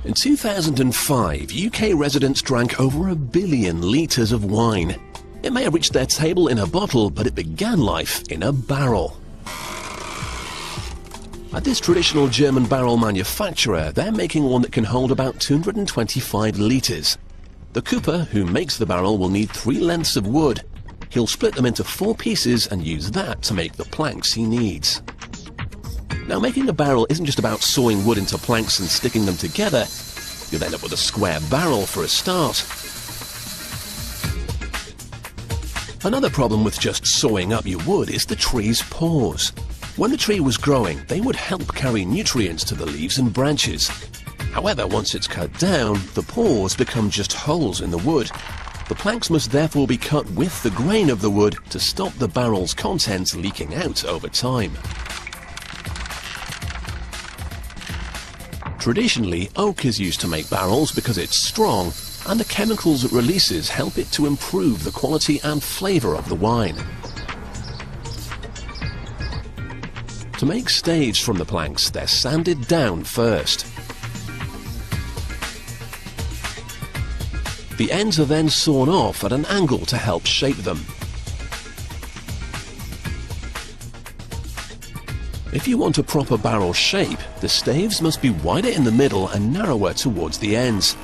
In 2005, UK residents drank over 1 billion litres of wine. It may have reached their table in a bottle, but it began life in a barrel. At this traditional German barrel manufacturer, they're making one that can hold about 225 litres. The cooper who makes the barrel will need 3 lengths of wood. He'll split them into 4 pieces and use that to make the planks he needs. Now, making a barrel isn't just about sawing wood into planks and sticking them together. You'll end up with a square barrel for a start. Another problem with just sawing up your wood is the tree's pores. When the tree was growing, they would help carry nutrients to the leaves and branches. However, once it's cut down, the pores become just holes in the wood. The planks must therefore be cut with the grain of the wood to stop the barrel's contents leaking out over time. Traditionally, oak is used to make barrels because it's strong, and the chemicals it releases help it to improve the quality and flavour of the wine. To make staves from the planks, they're sanded down first. The ends are then sawn off at an angle to help shape them. If you want a proper barrel shape, the staves must be wider in the middle and narrower towards the ends.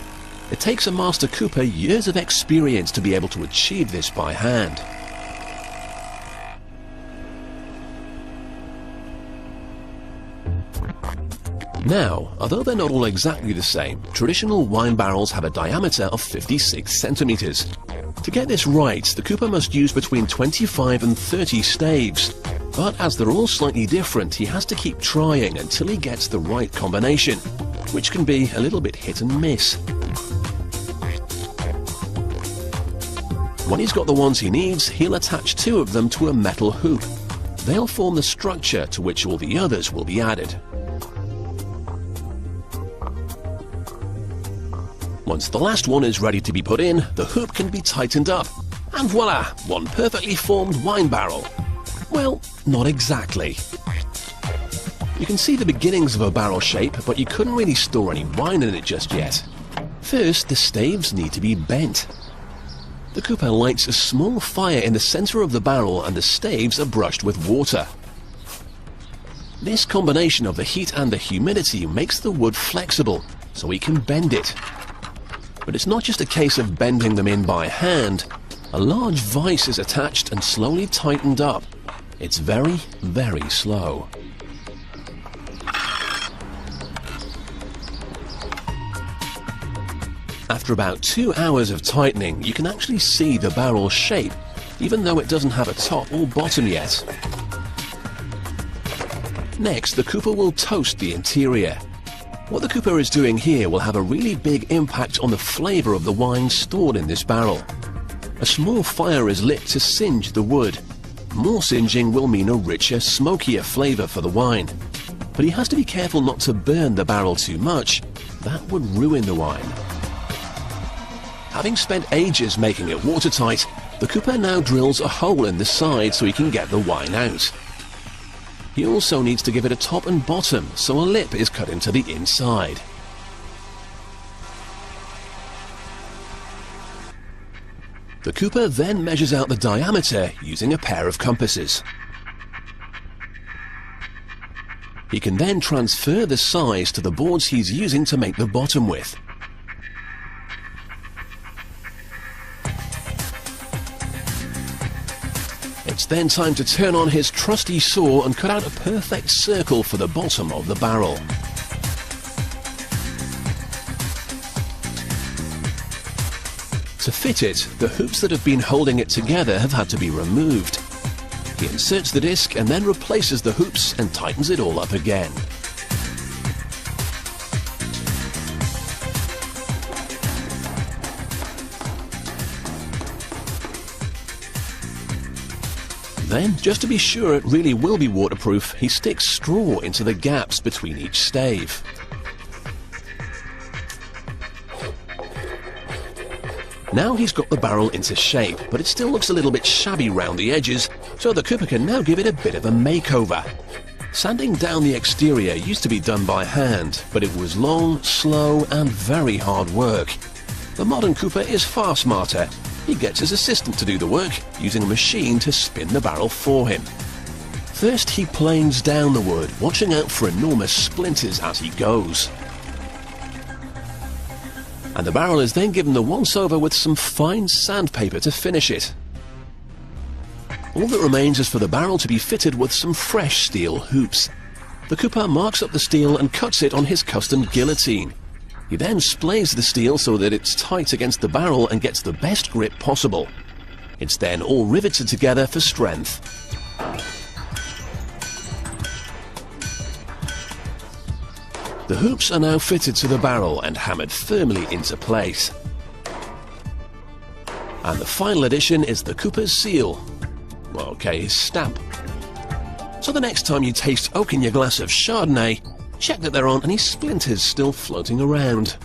It takes a master cooper years of experience to be able to achieve this by hand. Now, although they're not all exactly the same, traditional wine barrels have a diameter of 56 centimeters. To get this right, the cooper must use between 25 and 30 staves. But as they're all slightly different, he has to keep trying until he gets the right combination, which can be a little bit hit and miss. When he's got the ones he needs, he'll attach 2 of them to a metal hoop. They'll form the structure to which all the others will be added. Once the last one is ready to be put in, the hoop can be tightened up. And voila, one perfectly formed wine barrel. Well, not exactly. You can see the beginnings of a barrel shape, but you couldn't really store any wine in it just yet. First, the staves need to be bent. The cooper lights a small fire in the center of the barrel and the staves are brushed with water. This combination of the heat and the humidity makes the wood flexible, so he can bend it. But it's not just a case of bending them in by hand. A large vise is attached and slowly tightened up. It's very, very slow. After about 2 hours of tightening, you can actually see the barrel shape, even though it doesn't have a top or bottom yet. Next, the cooper will toast the interior. What the cooper is doing here will have a really big impact on the flavour of the wine stored in this barrel. A small fire is lit to singe the wood. More singeing will mean a richer, smokier flavour for the wine. But he has to be careful not to burn the barrel too much. That would ruin the wine. Having spent ages making it watertight, the cooper now drills a hole in the side so he can get the wine out. He also needs to give it a top and bottom, so a lip is cut into the inside. The cooper then measures out the diameter using a pair of compasses. He can then transfer the size to the boards he's using to make the bottom with. It's then time to turn on his trusty saw and cut out a perfect circle for the bottom of the barrel. To fit it, the hoops that have been holding it together have had to be removed. He inserts the disc and then replaces the hoops and tightens it all up again. Then, just to be sure it really will be waterproof, he sticks straw into the gaps between each stave. Now he's got the barrel into shape, but it still looks a little bit shabby round the edges, so the cooper can now give it a bit of a makeover. Sanding down the exterior used to be done by hand, but it was long, slow and very hard work. The modern Cooper is far smarter. He gets his assistant to do the work, using a machine to spin the barrel for him. First he planes down the wood, watching out for enormous splinters as he goes. And the barrel is then given the once-over with some fine sandpaper to finish it. All that remains is for the barrel to be fitted with some fresh steel hoops. The Cooper marks up the steel and cuts it on his custom guillotine. He then splays the steel so that it's tight against the barrel and gets the best grip possible. It's then all riveted together for strength. The hoops are now fitted to the barrel and hammered firmly into place. And the final addition is the Cooper's seal. Okay, his stamp. So the next time you taste oak in your glass of Chardonnay, check that there aren't any splinters still floating around.